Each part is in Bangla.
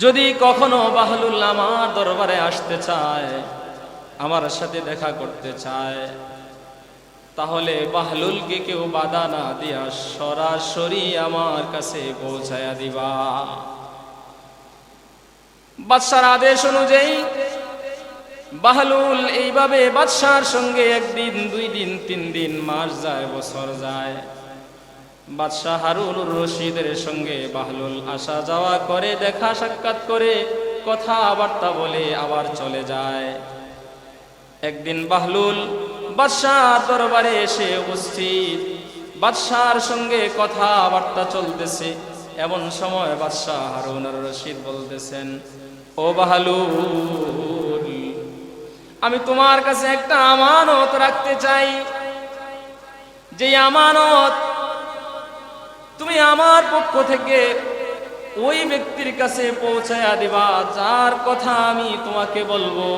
যদি কখনো বাহলুল আমার দরবারে আসতে চায়, আমার সাথে দেখা করতে চায়, তাহলে বাহলুলকে কেউ বাধা না দিয়া সরাসরি আমার কাছে পৌঁছায়া দিবা। বাদশার আদেশ অনুযায়ী বাহলুল এইভাবে বাদশার সঙ্গে একদিন, 2 দিন, 3 দিন, মাস যায়, বছর যায়। বাদশাহ হারুনুর রশিদের সঙ্গে বাহলুল আসা যাওয়া করে, দেখা সাক্ষাৎ করে, কথাবার্তা বলে আবার চলে যায়। একদিন বাহলুল বাদশার দরবারে এসে উপস্থিত। বাদশার সঙ্গে কথাবার্তা চলতেছে, এমন সময় বাদশাহ হারুনুর রশিদ বলতেছেন, ও বাহলুল, আমি তোমার কাছে একটা আমানত রাখতে চাই। যে আমানত তুমি আমার পক্ষ থেকে ওই ব্যক্তির কাছে পৌঁছায়া দিবা যার কথা আমি তোমাকে বলবো।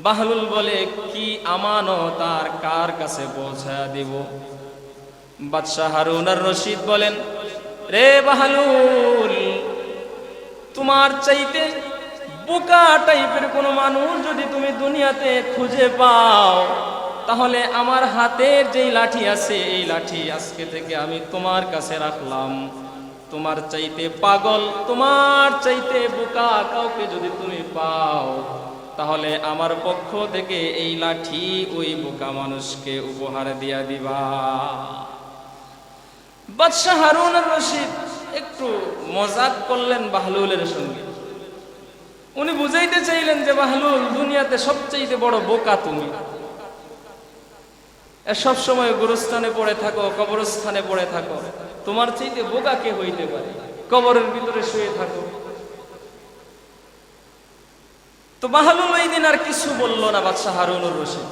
বাহলুল বলে, কি আমানত আর কার কাছে পৌঁছায়া দিব? বাদশাহ হারুনুর রশিদ বলেন, রে বাহলুল, তোমার চাইতে বোকা টাইপের কোনো মানুষ যদি তুমি দুনিয়াতে খুঁজে পাও, তাহলে আমার হাতের যেই লাঠি আছে, এই লাঠি আজকে থেকে আমি তোমার কাছে রাখলাম। তোমার চাইতে পাগল, তোমার চাইতে বোকা কাউকে যদি তুমি পাও, তাহলে আমার পক্ষ থেকে এই লাঠি ওই বোকা মানুষকে উপহার দিয়া দিবা। বাদশাহ হারুনুর রশিদ একটু মজাক করলেন বাহলুলের সঙ্গে। উনি বুঝাইতে চাইলেন যে বাহলুল, দুনিয়াতে সবচেয়ে বড় বোকা তুমি। সব সময় গুরুস্থানে পড়ে থাকো, কবরস্থানে পড়ে থাকো, তোমার চাইতে বোকা কে হইতে পারে? কবরের ভিতরে শুয়ে থাকো। তো বাহলুল ওই দিন আর কিছু বলল না বাদশাহ হারুনুর রশিদ।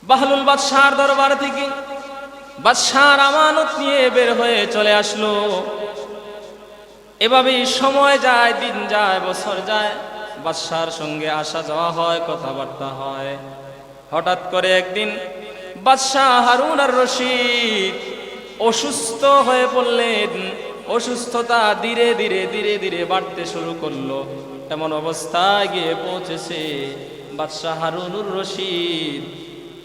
বাহলুল বাদশার দরবার থেকে বাদশার আমানত নিয়ে বের হয়ে চলে আসলো। এভাবেই সময় যায়, দিন যায়, বছর যায়, বাদশার সঙ্গে আসা যাওয়া হয়, কথাবার্তা হয়। হঠাৎ করে একদিন বাদশাহ হারুনুর রশিদ অসুস্থ হয়ে পড়লেন। অসুস্থতা ধীরে ধীরে ধীরে ধীরে বাড়তে শুরু করলো। এমন অবস্থায় গিয়ে পৌঁছেছে বাদশাহ হারুনুর রশিদ,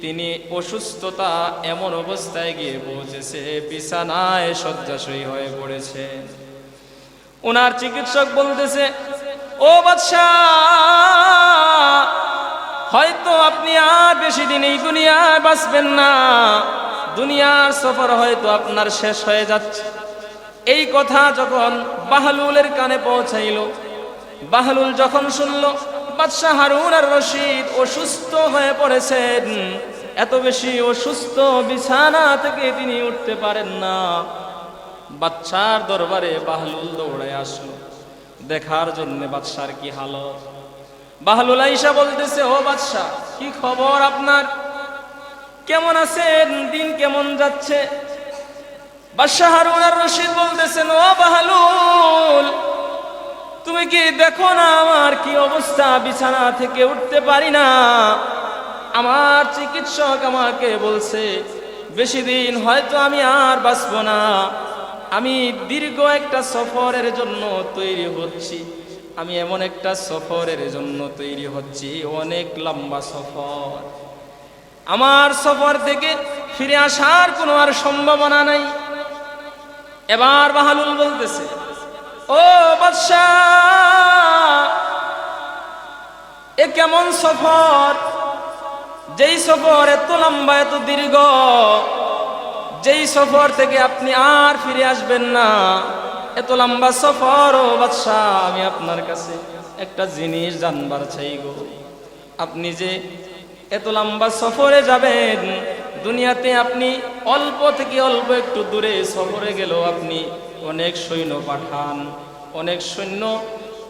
তিনি অসুস্থতা এমন অবস্থায় গিয়ে পৌঁছেছে, বিছানায় শয্যাশয়ী হয়ে পড়েছে। ওনার চিকিৎসক বলতেছে, ও বাদশাহ, হয়তো আপনি আর বেশি দিন এই দুনিয়ায় বাঁচবেন না, দুনিয়ার সফর হয়তো আপনার শেষ হয়ে যাচ্ছে। এই কথা যখন বাহলুলের কানে পৌঁছাইল, বাহলুল যখন শুনল বাদশাহ হারুনুর রশিদ অসুস্থ হয়ে পড়েছেন, এত বেশি অসুস্থ, বিছানা থেকে তিনি উঠতে পারেন না, বাদশার দরবারে বাহলুল দৌড়ে আসলো দেখার জন্য বাদশার কি হালত। বাহলুল আইসা বলতেছে, ও বাদশাহ, কি খবর আপনার? কেমন আছেন? দিন কেমন যাচ্ছে? বাদশাহ হারুনুর রশিদ বলতেছেন, ও বাহলুল, তুমি কি দেখো না আমার কি অবস্থা? বিছানা থেকে উঠতে পারি না। আমার চিকিৎসক আমাকে বলছে বেশি দিন হয়তো আমি আর বাঁচব না। আমি দীর্ঘ একটা সফরের জন্য তৈরি হচ্ছি। আমি এমন একটা সফরের জন্য তৈরি হচ্ছি, অনেক লম্বা সফর। আমার সফর থেকে ফিরে আসার কোনো আর সম্ভাবনা নাই। এবার বাহলুল বলতেছে, ও বাদশাহ, এ কেমন সফর? যেই সফর এত লম্বা, এত দীর্ঘ, যেই সফর থেকে আপনি আর ফিরে আসবেন না, এত লম্বা সফর। ও বাদশাহ, আমি আপনার কাছে একটা জিনিস জানবার চাই গো। আপনি যে এত লম্বা সফরে যাবেন, দুনিয়াতে আপনি অল্প থেকে অল্প একটু দূরে সফরে গেলেও আপনি অনেক সৈন্য পাঠান, অনেক সৈন্য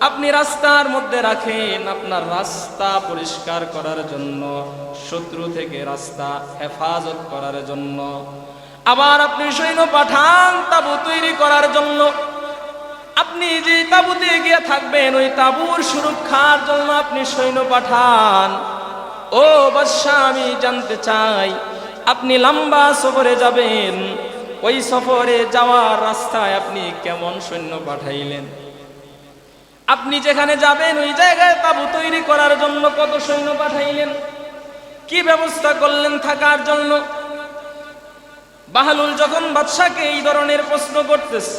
আপনি রাস্তার মধ্যে রাখেন, আপনার রাস্তা পরিষ্কার করার জন্য, শত্রু থেকে রাস্তা হেফাজত করার জন্য। আবার আপনি সৈন্য পাঠান তাবু তৈরি করার জন্য। আপনি যে তাবুতে গিয়ে থাকবেন, ওই তাবুর সুরক্ষার জন্য আপনি সৈন্য পাঠান। ও বাদশাহ, আমি জানতে চাই, আপনি লম্বা সফরে যাবেন, ওই সফরে যাওয়ার রাস্তায় আপনি কেমন সৈন্য পাঠাইলেন? আপনি যেখানে যাবেন ওই জায়গায় তাঁবু তৈরি করার জন্য কত সৈন্য পাঠাইলেন? কি ব্যবস্থা করলেন থাকার জন্য? বাহলুল যখন বাদশাকে এই ধরনের প্রশ্ন করতেছে,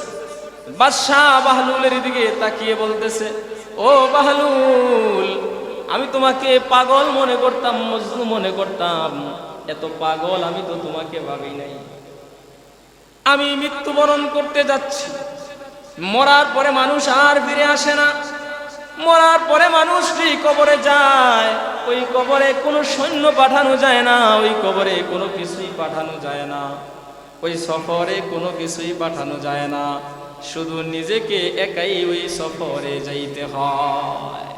বাদশাহ বাহলুলের দিকে তাকিয়ে বলতেছে, ও বাহলুল, আমি তোমাকে পাগল মনে করতাম, মজনু মনে করতাম, এত পাগল আমি তো তোমাকে ভাবি নাই। আমি মৃত্যুবরণ করতে যাচ্ছি, মরার পরে মানুষ আর ফিরে আসে না, মরার পরে মানুষ কবরে যায়, ওই কবরে কোনো সৈন্য পাঠানো যায় না, ওই কবরে কোনো কিছুই পাঠানো যায় না, ওই সফরে কোনো কিছুই পাঠানো যায় না, শুধু নিজেকে একাই ওই সফরে যাইতে হয়।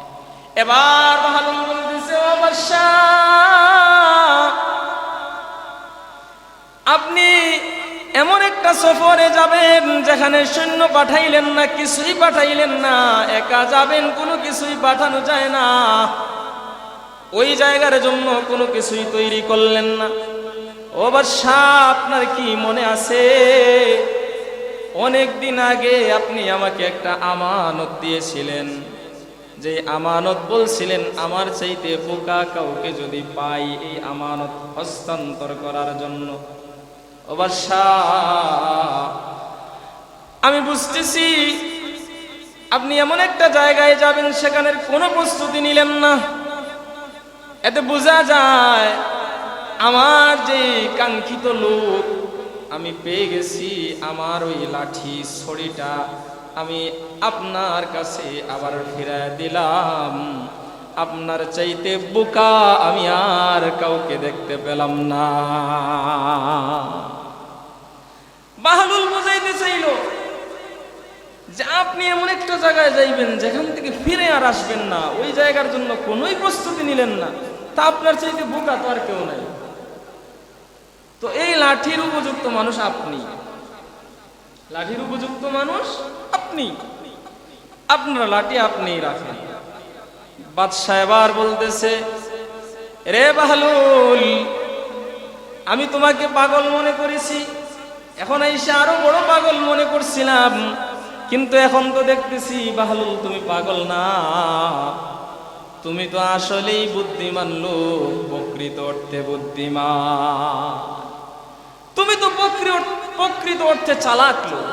এবার বাহলুল বলতেছে, ও বাদশা, আপনি এমন একটা সফরে যাবেন যেখানে সৈন্য পাঠাইলেন না, কিছুই পাঠাইলেন না, একা যাবেন, কোনো কিছুই পাঠানো যায় না, ওই জায়গার জন্য কোনো কিছুই তৈরি করলেন না। ও বাদশা, আপনার কি মনে আছে অনেক দিন আগে আপনি আমাকে একটা আমানত দিয়েছিলেন, যে আমানত বলছিলেন আমার চাইতে বোকা কাউকে যদি পাই এই আমানত হস্তান্তর করার জন্য। ও বাদশা, আমি বুঝতেছি আপনি এমন একটা জায়গায় যাবেন সেখানের কোনো প্রস্তুতি নিলেন না, এতে বোঝা যায় আমার যে কাঙ্ক্ষিত লোক আমি পেয়ে গেছি, আমার ওই লাঠি ছড়িটা আমি আপনার কাছে আবার ফিরায় দিলাম, আপনার চাইতে বোকা আমি আর কাউকে দেখতে পেলাম না। বাহলুল বুঝাইতে চাইল যে আপনি এমন একটা জায়গায় যাইবেন যেখান থেকে ফিরে আর আসবেন না, ওই জায়গার জন্য কোনোই প্রস্তুতি নিলেন না, তা আপনার চাইতে বোকা তো আর কেউ নাই। তো এই লাঠির উপযুক্ত মানুষ আপনি, লাঠির উপযুক্ত মানুষ আপনি, আপনার লাঠি আপনিই রাখেন। বাদশা এবার বলতেছে, রে বাহলুল, আমি তোমাকে পাগল মনে করেছি, এখন এসে আরো বড় পাগল মনে করছিলাম, কিন্তু এখন তো দেখতেছি বাহলুল তুমি পাগল না, তুমি তো আসলেই বুদ্ধিমান লোক, প্রকৃত অর্থে বুদ্ধিমান, তুমি তো প্রকৃত অর্থে চালাক লোক,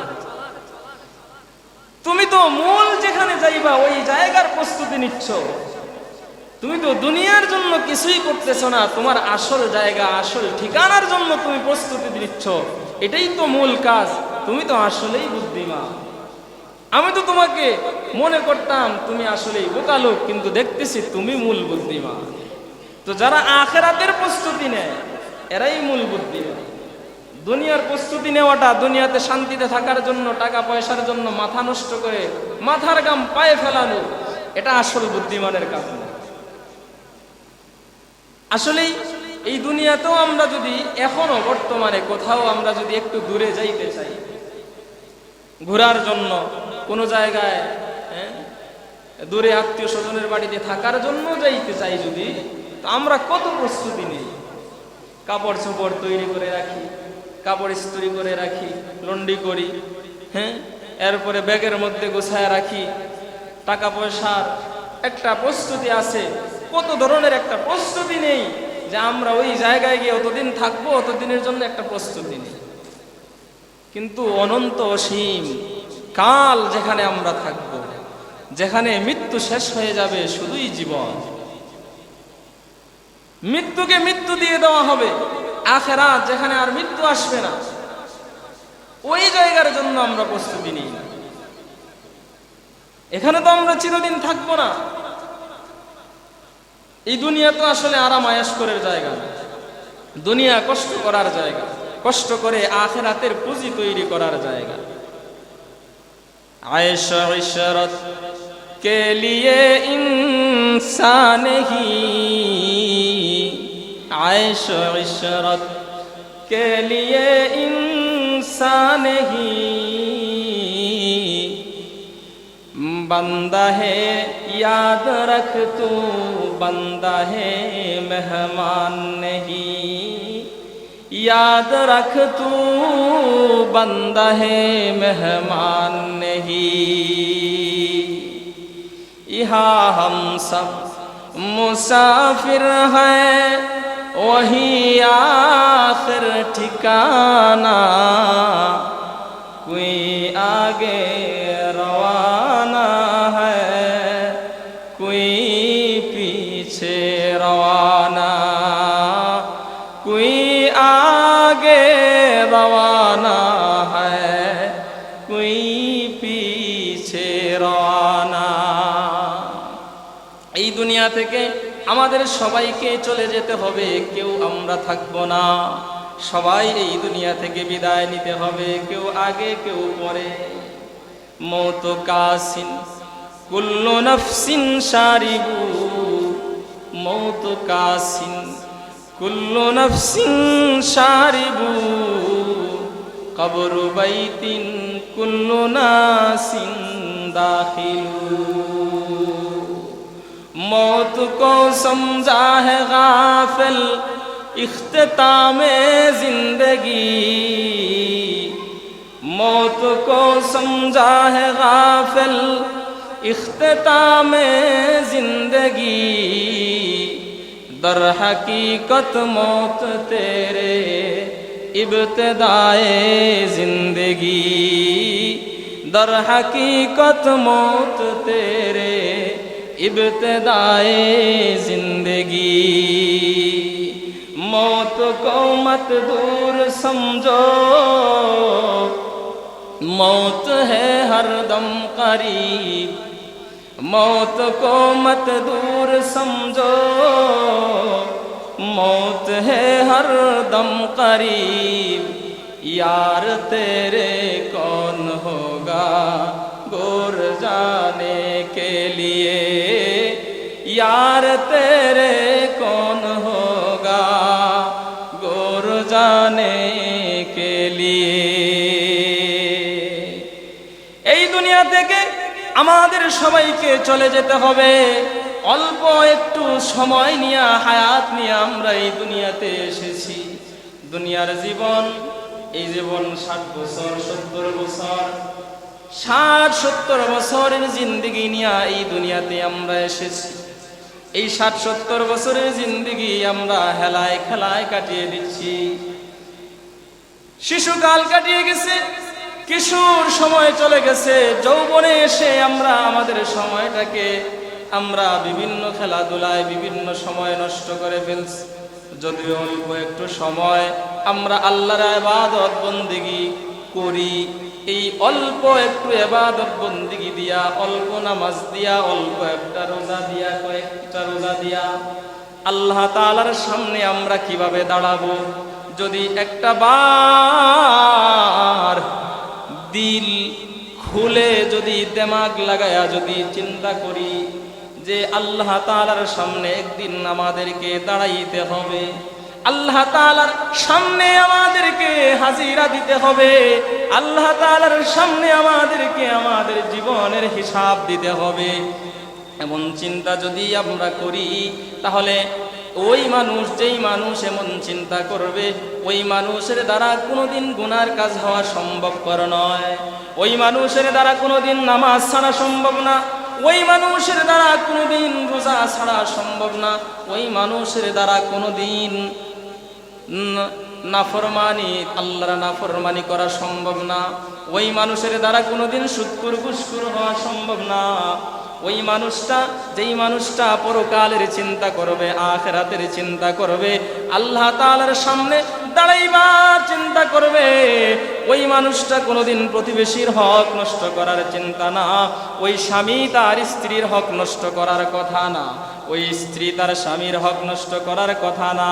তুমি তো মূল যেখানে যাইবা ওই জায়গার প্রস্তুতি নিচ্ছ, তুমি তো দুনিয়ার জন্য কিছুই করতেছ না, তোমার আসল জায়গা আসল ঠিকানার জন্য তুমি প্রস্তুতি নিচ্ছ, এটাই তো মূল কাজ, তুমি তো আসলেই বুদ্ধিমান। আমি তো তোমাকে মনে করতাম তুমি আসলেই বোকা লোক, কিন্তু দেখতেছি তুমি মূল বুদ্ধিমান। তো যারা আখিরাতের প্রস্তুতি নেয় এরাই মূল বুদ্ধিমান। দুনিয়ার প্রস্তুতি নেওয়াটা, দুনিয়াতে শান্তিতে থাকার জন্য, টাকা পয়সার জন্য মাথা নষ্ট করে মাথার গাম পায়ে ফেলানো, এটা আসল বুদ্ধিমানের কাজ না। আসলেই এই দুনিয়াতেও আমরা যদি এখনো বর্তমানে কোথাও আমরা যদি একটু দূরে যাইতে চাই ঘোরার জন্য, কোনো জায়গায় দূরে আত্মীয় স্বজনের বাড়িতে থাকার জন্য যাইতে চাই যদি, তো আমরা কত প্রস্তুতি নেই, কাপড় চোপড় তৈরি করে রাখি, কাপড় ইস্ত্রি করে রাখি, লন্ডি করি, এরপরে ব্যাগের মধ্যে গোছায় রাখি, টাকা পয়সার একটা প্রস্তুতি আছে, কত ধরনের একটা প্রস্তুতি নেই যে আমরা ওই জায়গায় গিয়ে অতদিন থাকবো, অতদিনের জন্য একটা প্রস্তুতি নেই। কিন্তু অনন্ত অসীম কাল যেখানে আমরা থাকবো, যেখানে মৃত্যু শেষ হয়ে যাবে, শুধুই জীবন, মৃত্যুকে মৃত্যু দিয়ে দেওয়া হবে, আখিরাত যেখানে আর মৃত্যু আসবে না, ওই জায়গার জন্য আমরা প্রস্তুতি নিই না। এখানে তো আমরা চিরদিন থাকবো না, এই দুনিয়া তো আসলে আরাম আয়েশ করার জায়গা, দুনিয়া কষ্ট করার জায়গা, কষ্ট করে আখিরাতের পুঁজি তৈরি করার জায়গা। আয়েশ ইশরত কে লিয়ে ইনসান হি, आयश इशरत के लिए इंसान ही बंदा है याद रख तू, बंदा है मेहमान नहीं, याद रख तू बंदा है मेहमान नहीं। यहाँ हम सब मुसाफिर हैं, वही आखिर ठिकाना, कोई आगे रवाना है, कोई पीछे रवाना, कोई आगे रवाना है, कोई पीछे रवाना। এই দুনিয়া থেকে আমাদের সবাইকে চলে যেতে হবে, কেউ আমরা থাকবো না। সবাই এই দুনিয়া থেকে বিদায় নিতে হবে, কেউ আগে কেউ পরে। মৌত কাসিন কুল্লু নফসিন শারিবু, মৌত কাসিন কুল্লু নফসিন শারিবু, কবর বাইতিন কুল্লু নাসিন দাখিলু। मौत को समझा है गाफिल इख्तितामे जिंदगी, मौत को समझा है गाफिल इख्तितामे जिंदगी, दर हकीकत मौत तेरे इब्तिदाए जिंदगी, दर हकीकत मौत तेरे इब्तिदाए जिंदगी। मौत को मत दूर समझो, मौत है हरदम करीब, मौत को मत दूर समझो, मौत है हरदम करीब। यार तेरे कौन होगा गोर जाने के लिए, यार तेरे कौन होगा गोर जाने के लिए। এই দুনিয়া থেকে আমাদের সবাইকে চলে যেতে হবে। অল্প একটু সময় নিয়ে, হায়াত নিয়ে আমরা এই দুনিয়াতে এসেছি। দুনিয়ার জীবন, এই জীবন 60 বছর 70 বছর, 60-70 বছরের জিন্দেগি নিয়ে এই দুনিয়াতে আমরা এসেছি। এই 60-70 বছরের জিন্দেগি আমরা হেলায় খেলায় কাটিয়ে দিচ্ছি। শিশুকাল কাটিয়ে গেছে, কিশোর সময় চলে গেছে, যৌবনে এসে আমরা আমাদের সময়টাকে আমরা বিভিন্ন খেলাধুলায় বিভিন্ন সময় নষ্ট করে ফেলছি। যদিও অল্প একটু সময় আমরা আল্লাহর ইবাদত বন্দেগী করি, এই অল্প একটু ইবাদত বন্দেগী দিয়া, অল্প নামাজ দিয়া, অল্প একটা রোজা দিয়া, কয়েকটা রোজা দিয়া আল্লাহ তাআলার সামনে আমরা কিভাবে দাঁড়াবো? যদি একটা বার দিল খুলে যদি দিমাগ লাগায়া যদি চিন্তা করি যে আল্লাহ তাআলার সামনে একদিন আমাদেরকে দাঁড়াইতে হবে, আল্লাহ তাআলার সামনে আমাদেরকে হাজিরা দিতে হবে, আল্লাহ তাআলার সামনে আমাদেরকে আমাদের জীবনের হিসাব দিতে হবে, এমন চিন্তা যদি আমরা করি, তাহলে ওই মানুষ, যেই মানুষ এমন চিন্তা করবে, ওই মানুষের দ্বারা কোনোদিন গুনার কাজ হওয়া সম্ভবপর নয়। ওই মানুষের দ্বারা কোনোদিন নামাজ ছাড়া সম্ভব না, ওই মানুষের দ্বারা কোনোদিন রোজা ছাড়া সম্ভব না, ওই মানুষের দ্বারা কোনোদিন নাফরমানি, আল্লাহর নাফরমানি করা সম্ভব না। ওই মানুষের দ্বারা কোনোদিন সুদখোর ঘুষখোর হওয়া সম্ভব না। ওই মানুষটা, যেই মানুষটা পরকালের চিন্তা করবে, আখিরাতের চিন্তা করবে, আল্লাহ তাআলার সামনে দাঁড়াইবার চিন্তা করবে, ওই মানুষটা কোনোদিন প্রতিবেশীর হক নষ্ট করার চিন্তা না, ওই স্বামী তার স্ত্রীর হক নষ্ট করার কথা না, ওই স্ত্রী তার স্বামীর হক নষ্ট করার কথা না।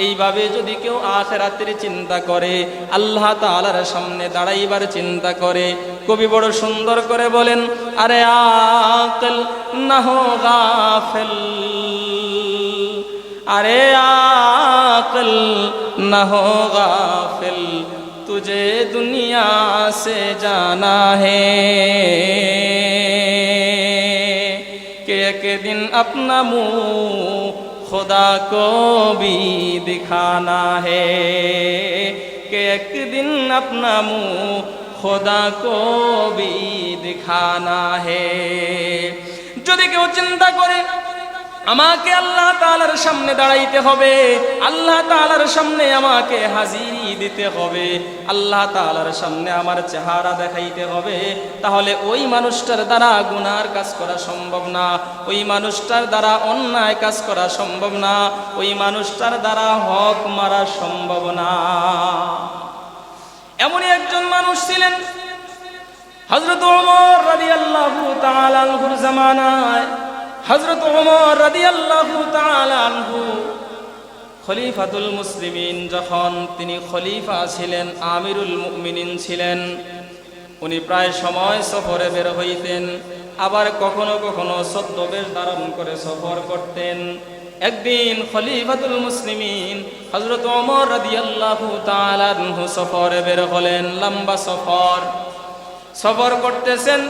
এইভাবে যদি কেউ আখিরাতের চিন্তা করে, আল্লাহ তাআলার সামনে দাঁড়াইবার চিন্তা করে, কবি বড় সুন্দর করে বলেন, আরে আকল না হো গাফিল, আরে আকল না হো গাফিল, तुझे दुनिया से जाना है कि एक दिन अपना मुंह खुदा को भी दिखाना है, कि एक दिन अपना मुंह खुदा को भी दिखाना है। যদি কেউ চিন্তা করে আমাকে আল্লাহ তাআলার সামনে দাঁড়াইতে হবে, আল্লাহ তাআলার সামনে আমাকে হাজিরি দিতে হবে, আল্লাহ তাআলার সামনে আমার চেহারা দেখাইতে হবে, তাহলে ওই মানুষটার দ্বারা গুনার কাজ করা সম্ভব না, ওই মানুষটার দ্বারা অন্যায় কাজ করা সম্ভব না, ওই মানুষটার দ্বারা হক মারা সম্ভব না। এমনই একজন মানুষ ছিলেন হযরত ওমর রাদিয়াল্লাহু তাআলা আনহুর জামানায়। হযরত ওমর রাদিয়াল্লাহু তাআলা আনহু খলিফাতুল মুসলিমিন, যখন তিনি খলিফা ছিলেন, আমিরুল মুমিনিন ছিলেন, উনি প্রায় সময় সফরে বের হইতেন, আবার কখনো কখনো ছদ্মবেশ ধারণ করে সফর করতেন। একদিন খলিফাতুল মুসলিমিন হযরত ওমর রাদিয়াল্লাহু তাআলা আনহু সফরে বের হলেন, লম্বা সফর করতেছেন।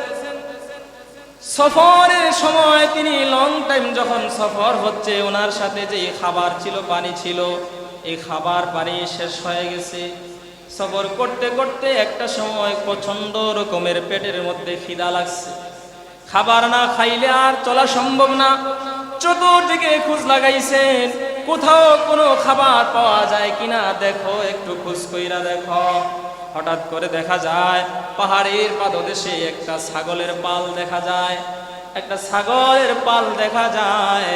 সফরের সময় তিনি লং টাইম যখন সফর হচ্ছে, ওনার সাথে যে খাবার ছিল, পানি ছিল, এই খাবার পানি শেষ হয়ে গেছে। সফর করতে করতে একটা সময় প্রচন্ড রকমের পেটের মধ্যে খিদা লাগছে, খাবার না খাইলে আর চলা সম্ভব না। চতুর্দিকে খোঁজ লাগাইছেন, কোথাও কোনো খাবার পাওয়া যায় কিনা দেখো, একটু খোঁজ কইরা দেখো। হঠাৎ করে দেখা যায় পাহাড়ের পাদদেশে একটা ছাগলের পাল দেখা যায়, একটা ছাগলের পাল দেখা যায়,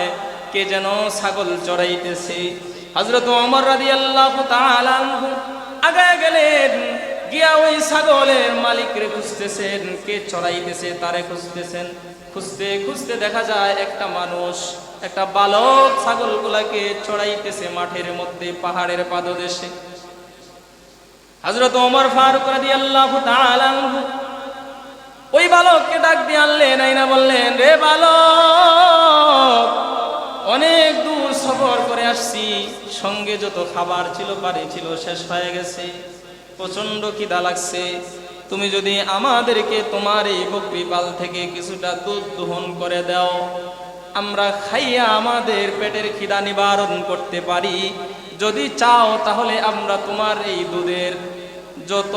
কে যেন ছাগল চড়াইতেছে। হযরত ওমর রাদিয়াল্লাহু তাআলা আনহু আগায় গেলেন, গিয়া ওই ছাগলের মালিকরে খুঁজতেছেন, কে চড়াইতেছে তারে খুঁজতেছেন। খুঁজতে খুঁজতে দেখা যায় একটা মানুষ, একটা বালক ছাগলগুলাকে চড়াইতেছে মাঠের মধ্যে, পাহাড়ের পাদদেশে। হযরত ওমর ফারুক রাদিয়াল্লাহু তাআলা আনহু ওই বালককে ডাক দিয়ে আনলেন, আইনা বললেন, রে বালক, অনেক দূর সফর করে আসছি, সঙ্গে যত খাবার ছিল, পানি ছিল, শেষ হয়ে গেছে, প্রচন্ড খিদা লাগছে, তুমি যদি আমাদেরকে তোমার এই বকরি পাল থেকে কিছুটা দুধ দোহন করে দাও, আমরা খাইয়া আমাদের পেটের খিদা নিবারণ করতে পারি। যদি চাও তাহলে আমরা তোমার এই দুধের যত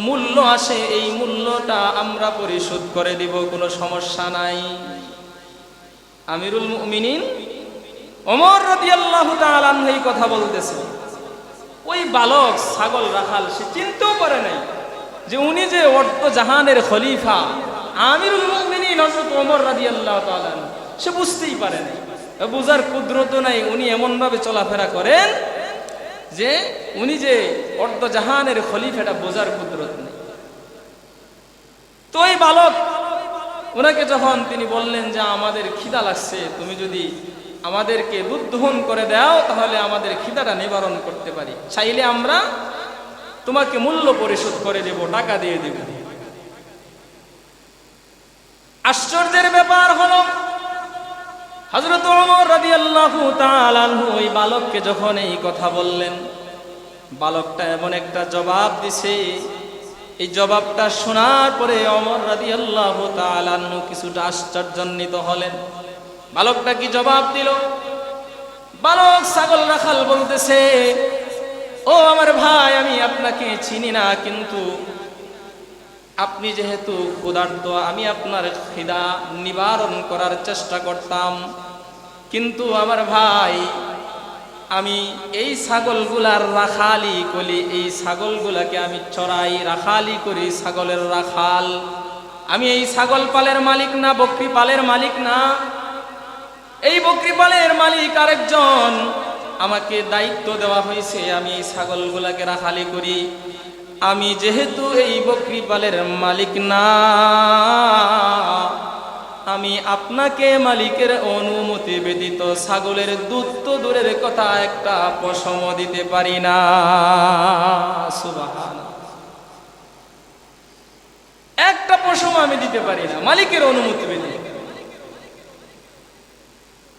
মূল্য আসে এই মূল্যটা আমরা পরিশোধ করে দিব, কোনো সমস্যা নাই। আমিরুল মুমিনিন ওমর রাদিয়াল্লাহু তাআলা আনহু এই কথা বলতেছে। ওই বালক ছাগল রাখাল সে চিন্তাও করে নাই যে উনি যে অর্ধ জাহানের খলিফা আমিরুল মুমিনিন হযরত ওমর রাদিয়াল্লাহু তাআলা, সে বুঝতেই পারে নাই, বুঝার কুদরত নাই। উনি এমন ভাবে চলাফেরা করেন যে উনি যে অর্ধ জাহানের খলিফাটা বোঝার কুদরত নেই। তো ওই বালক ওনাকে যখন তিনি বললেন যে আমাদের খিদা লাগছে, তুমি যদি আমাদেরকে দুধ দোহন করে দাও তাহলে আমাদের খিদাটা নিবারণ করতে পারি, চাইলে আমরা তোমাকে মূল্য পরিশোধ করে দেব, টাকা দিয়ে দেব। আশ্চর্যের ব্যাপার হলো হযরত ওমর রাদিয়াল্লাহু তাআলা আনহু ওই বালককে যখন এই কথা বললেন, বালকটা এমন একটা জবাব দিছে, এই জবাবটা শোনার পরে ওমর রাদিয়াল্লাহু তাআলা আনহু কিছুটা আশ্চর্যান্বিত হলেন। বালকটা কি জবাব দিল? বালক ছাগল রাখাল বলতেছে, ও আমার ভাই, আমি আপনাকে চিনি না, কিন্তু আপনি যেহেতু ক্ষুধার্ত, আমি আপনার খিদা নিবারণ করার চেষ্টা করতাম, কিন্তু আমার ভাই, আমি এই ছাগলগুলার রাখালি করি, এই ছাগলগুলাকে আমি চড়াই, রাখালি করি, ছাগলের রাখাল আমি। এই ছাগল পালের মালিক না, বকরি পালের মালিক না, এই বকরি পালের মালিক আরেকজন, আমাকে দায়িত্ব দেওয়া হয়েছে, আমি এই ছাগলগুলাকে রাখালি করি। আমি যেহেতু এই বকরি পালের মালিক না, আমি আপনাকে মালিকের অনুমতি ব্যতীত ছাগলের দুধ তো দূরের কথা একটা পশম দিতে পারি না। সুবহানাল্লাহ, একটা পশম আমি দিতে পারি না মালিকের অনুমতি ব্যতীত।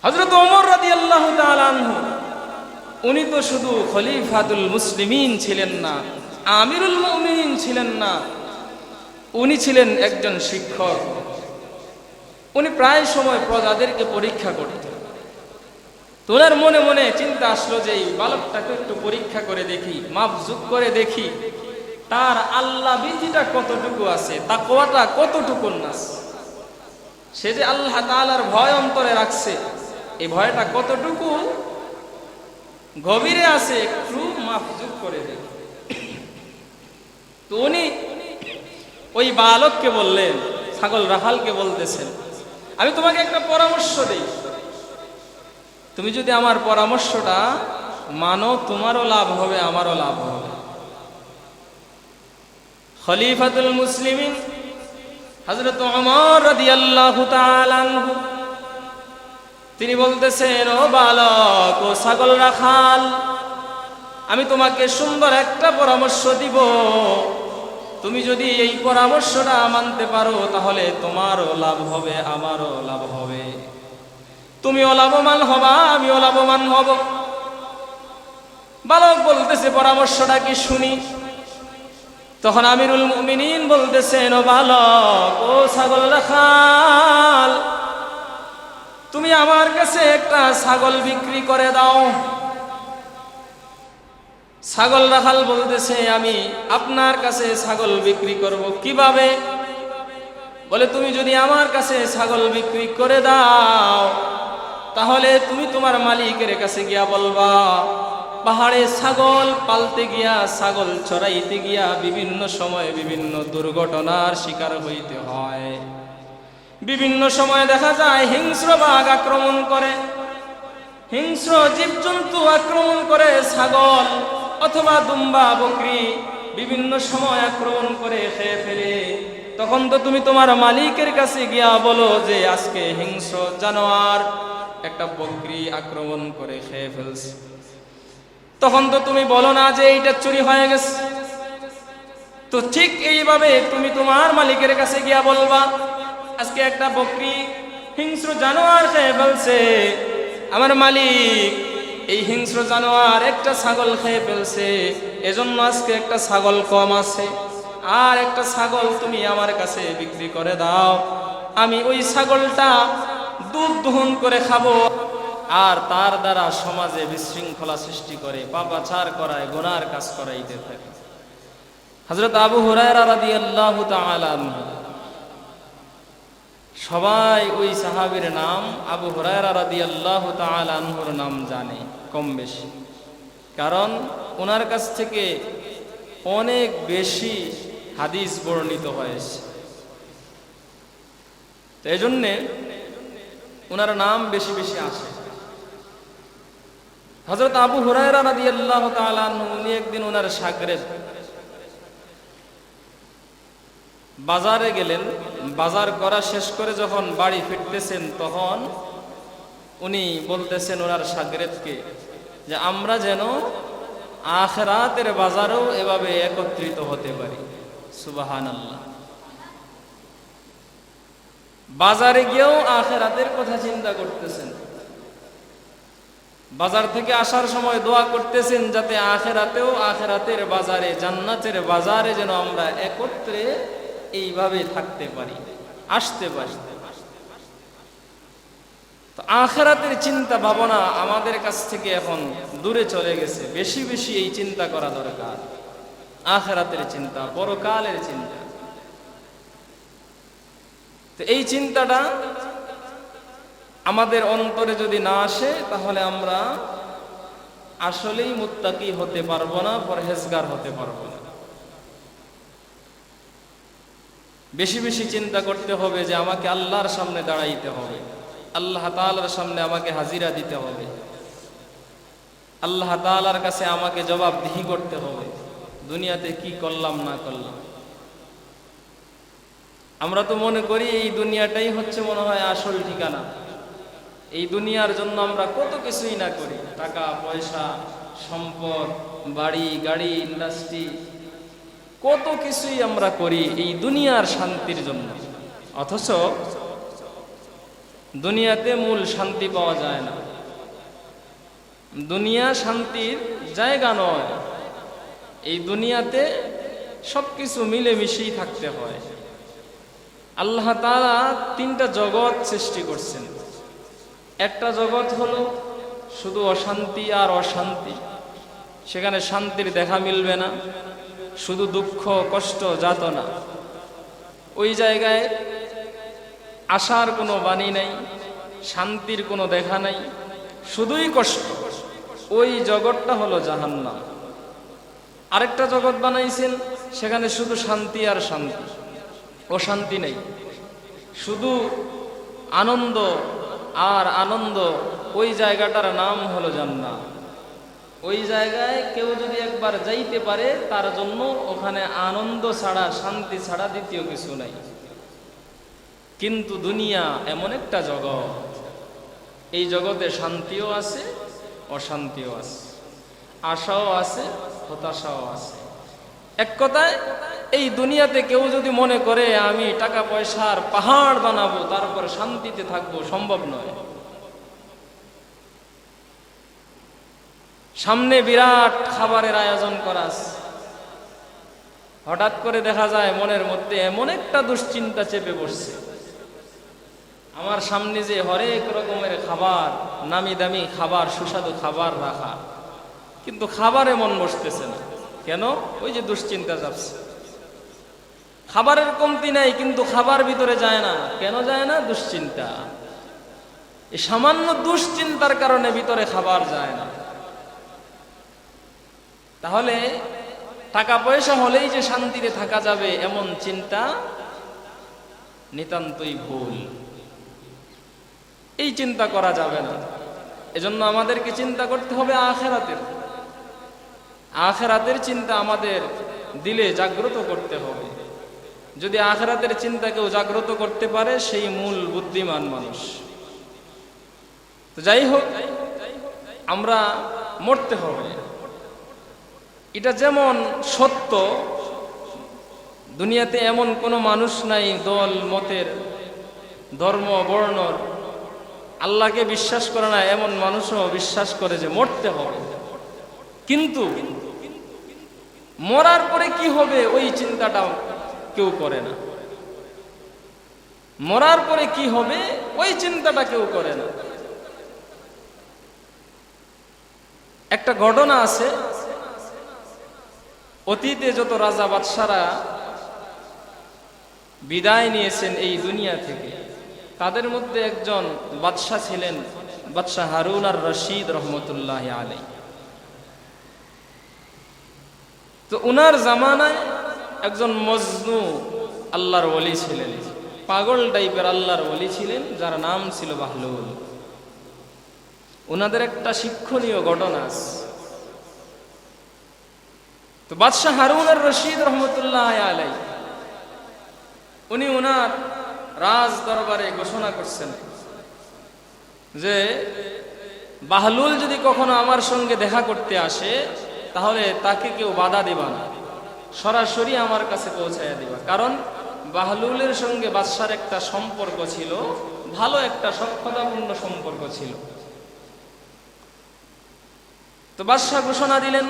হযরত ওমর রাদিয়াল্লাহু তাআলা আনহু উনি তো শুধু খলিফাতুল মুসলিমিন ছিলেন না, আমিরুল মুমিনিন ছিলেন না, উনি ছিলেন একজন শিক্ষক। উনি প্রায় সময় প্রজাদেরকে পরীক্ষা করতেন। তোনার মনে মনে চিন্তা আসলো যে এই বালকটাকে একটু পরীক্ষা করে দেখি, মাপজুক করে দেখি তার আল্লাহ ভীতিটা কতটুকু আছে, তাকওয়াটা কতটুকু নাস, সে যে আল্লাহ তাআলার ভয় অন্তরে রাখছে এই ভয়টা কতটুকু গভীরে আছে একটু মাপজুক করে দেখি। তো উনি ওই বালককে বললেন, ছাগল রাখালকে বলতেছেন, আমি তোমাকে একটা পরামর্শ দেই, তুমি যদি আমার পরামর্শটা মানো তোমারও লাভ হবে আমারও লাভ হবে। খলিফাতুল মুসলিমিন হযরত ওমর রাদিয়াল্লাহু তাআলা আনহু তিনি বলতেছেন, ও বালক, ও ছাগল রাখাল, আমি তোমাকে সুন্দর একটা পরামর্শ দিব, তুমি যদি এই পরামর্শটা মানতে পারো তাহলে তোমারও লাভ হবে আমারও লাভ হবে, তুমিও লাভবান হবা আমিও লাভবান হব। বালক বলতেছে, পরামর্শটা কি শুনি। তখন আমিরুল মুমিনিন বলতেছেন, ও বালক, ও ছাগল রাখাল, তুমি আমার কাছে একটা ছাগল বিক্রি করে দাও। ছাগল রাখাল বলতেছে, আমি আপনার কাছে ছাগল বিক্রি করব কিভাবে? বলে, তুমি যদি আমার কাছে ছাগল বিক্রি করে দাও তাহলে তুমি তোমার মালিকের কাছে গিয়া বলবা, পাহাড়ে ছাগল পালতে গিয়া, ছাগল চড়াইতে গিয়া বিভিন্ন সময় বিভিন্ন দুর্ঘটনার শিকার হইতে হয়, বিভিন্ন সময় দেখা যায় হিংস্র বাঘ আক্রমণ করে, হিংস্র জীবজন্তু আক্রমণ করে, ছাগল অথবা দুম্বা বকরি বিভিন্ন সময় আক্রমণ করে খেয়ে ফেলে। তখন তো তুমি তোমার মালিকের কাছে গিয়া বলো যে আজকে হিংস্র জানোয়ার একটা বকরি আক্রমণ করে খেয়ে ফেলছে। তখন তো তুমি বলো না যে এইটা চুরি হয়ে গেছে। তো ঠিক এইভাবে তুমি তোমার মালিকের কাছে গিয়া বলবা, আজকে একটা বকরি হিংস্র জানোয়ার খেয়ে ফেলছে, আমার মালিক এই হিংস্র জানোয়ার একটা ছাগল খেয়ে ফেলছে, এজন্য আজকে একটা ছাগল কম আছে, আর একটা ছাগল তুমি আমার কাছে বিক্রি করে দাও, আমি ওই ছাগলটা দুধ দহন করে খাবো, আর তার দ্বারা সমাজে বিশৃঙ্খলা সৃষ্টি করে পাপাচার করায় গুনার কাজ করাইতে থাকে। হযরত আবু হুরায়রা রাদিয়াল্লাহু তাআলা আনহু, সবাই ওই সাহাবীর নাম আবু হুরায়রা রাদিয়াল্লাহু তাআলা আনহুর নাম জানে কম বেশি, কারণ ওনার কাছ থেকে অনেক বেশি হাদিস বর্ণিত হয়েছে, তো এই জন্যে ওনার নাম বেশি বেশি আসে। হযরত আবু হুরায়রা রাদিয়াল্লাহু তাআলা আনহু উনি একদিন ওনার শাগরেদ বাজারে গেলেন, বাজার করা শেষ করে যখন বাড়ি ফিরতেছেন তখন উনি বলতেছেন ওনার শাগরেদকে যে আমরা যেন আখিরাতের বাজারেও এভাবে একত্রিত হতে পারি। সুবহানাল্লাহ। বাজারে গিয়েও আখিরাতের কথা চিন্তা করতেছেন, বাজার থেকে আসার সময় দোয়া করতেছেন যাতে আখিরাতেও আখিরাতের বাজারে, জান্নাতের বাজারে যেন আমরা একত্রে এইভাবে থাকতে পারি, আসতে পারি। তো আখিরাতের চিন্তা ভাবনা আমাদের কাছ থেকে এখন দূরে চলে গেছে, বেশি বেশি এই চিন্তা করা দরকার, আখিরাতের চিন্তা, পরকালের চিন্তা। তো এই চিন্তাটা আমাদের অন্তরে যদি না আসে তাহলে আমরা আসলেই মুত্তাকি হতে পারবো না, পরহেজগার হতে পারবো না। বেশি বেশি চিন্তা করতে হবে যে আমাকে আল্লাহর সামনে দাঁড়াইতে হবে, আল্লাহ তাআলার সামনে আমাকে হাজিরা দিতে হবে, আল্লাহ তাআলার কাছে আমাকে জবাবদিহি করতে হবে দুনিয়াতে কি করলাম না করলাম। আমরা তো মনে করি এই দুনিয়াটাই হচ্ছে মনে হয় আসল ঠিকানা, এই দুনিয়ার জন্য আমরা কত কিছুই না করি, টাকা পয়সা, সম্পদ, বাড়ি গাড়ি, ইন্ডাস্ট্রি, কত কিছুই আমরা করি এই দুনিয়ার শান্তির জন্য। অথচ দুনিয়াতে মূল শান্তি পাওয়া যায় না, দুনিয়া শান্তির জায়গা নয়। এই দুনিয়াতে সবকিছু মিলেমিশেই থাকতে হয়। আল্লাহ তাআলা তিনটা জগৎ সৃষ্টি করছেন। একটা জগৎ হলো শুধু অশান্তি আর অশান্তি, সেখানে শান্তির দেখা মিলবে না, শুধু দুঃখ কষ্ট যাতনা। ওই জায়গায় আশার কোনো বাণী নাই, শান্তির কোনো দেখা নাই, শুধুই কষ্ট। ওই জগৎটা হলো জাহান্নাম। আরেকটা জগৎ বানাইছেন, সেখানে শুধু শান্তি আর শান্তি, অশান্তি নেই, শুধু আনন্দ আর আনন্দ। ওই জায়গাটার নাম হলো জান্নাত। ওই জায়গায় কেউ যদি একবার যাইতে পারে, তার জন্য ওখানে আনন্দ ছাড়া শান্তি ছাড়া দ্বিতীয় কিছু নাই। কিন্তু দুনিয়া এমন একটা জগৎ, এই জগতে শান্তিও আছে, অশান্তিও আছে, আশাও আছে, হতাশাও আছে। এক কথায় এই দুনিয়াতে কেউ যদি মনে করে আমি টাকা পয়সার পাহাড় বানাবো, তারপর শান্তিতে থাকবো, সম্ভব নয়। সামনে বিরাট খাবারের আয়োজন করা আছে, হঠাৎ করে দেখা যায় মনের মধ্যে এমন একটা দুশ্চিন্তা চেপে বসছে, আমার সামনে যে হরেক রকমের খাবার, নামি দামি খাবার, সুস্বাদু খাবার রাখা, কিন্তু খাবারে মন বসতেছে না। কেন? ওই যে দুশ্চিন্তা যাচ্ছে। খাবারের কমতি নাই, কিন্তু খাবার ভিতরে যায় না। কেন যায় না? দুশ্চিন্তা। এই সামান্য দুশ্চিন্তার কারণে ভিতরে খাবার যায় না। তাহলে টাকা পয়সা হলেই যে শান্তিতে থাকা যাবে, এমন চিন্তা নিতান্তই ভুল। এই চিন্তা করা যাবে না। এজন্য আমাদেরকে চিন্তা করতে হবে আখিরাতের। আখিরাতের চিন্তা আমাদের দিলে জাগ্রত করতে হবে। যদি আখিরাতের চিন্তা কেউ জাগ্রত করতে পারে, সেই মূল বুদ্ধিমান মানুষ। তো যাই হোক, আমরা মরতে হবে, এটা যেমন সত্য। দুনিয়াতে এমন কোনো মানুষ নাই, দল মতের, ধর্ম বর্ণর, আল্লাহকে বিশ্বাস করে না এমন মানুষও বিশ্বাস করে যে মরতে হবে। কিন্তু মরার পরে কি হবে, ওই চিন্তাটা কেউ করে না। মরার পরে কি হবে, ওই চিন্তাটা কেউ করে না। একটা ঘটনা আছে, অতীতে যত রাজা বাদশারা বিদায় নিয়েছেন এই দুনিয়া থেকে, তাদের মধ্যে একজন বাদশাহ ছিলেন, বাদশাহ হারুন আর রশিদ রহমতুল্লাহ আলাইহি। তো উনার জামানায় একজন মজনু আল্লাহর ওলি ছিলেন, পাগল টাইপের আল্লাহর ওলি ছিলেন, যার নাম ছিল বাহলুল। উনাদের একটা শিক্ষণীয় ঘটনা আছে। তো বাদশাহ হারুন আর রশিদ রহমতুল্লাহ আলাইহি, উনি উনার রাজ দরবারে ঘোষণা করছেন যে বাহলুল যদি কখনো আমার সঙ্গে দেখা করতে আসে, তাহলে তাকে কেউ বাধা দিবা না, সরাসরি আমার কাছে পৌঁছাইয়া দিবা। কারণ বাহলুলের সঙ্গে বাদশার একটা সম্পর্ক ছিল, ভালো একটা সখ্যতাপূর্ণ সম্পর্ক ছিল। তো বাদশাহ ঘোষণা দিলেন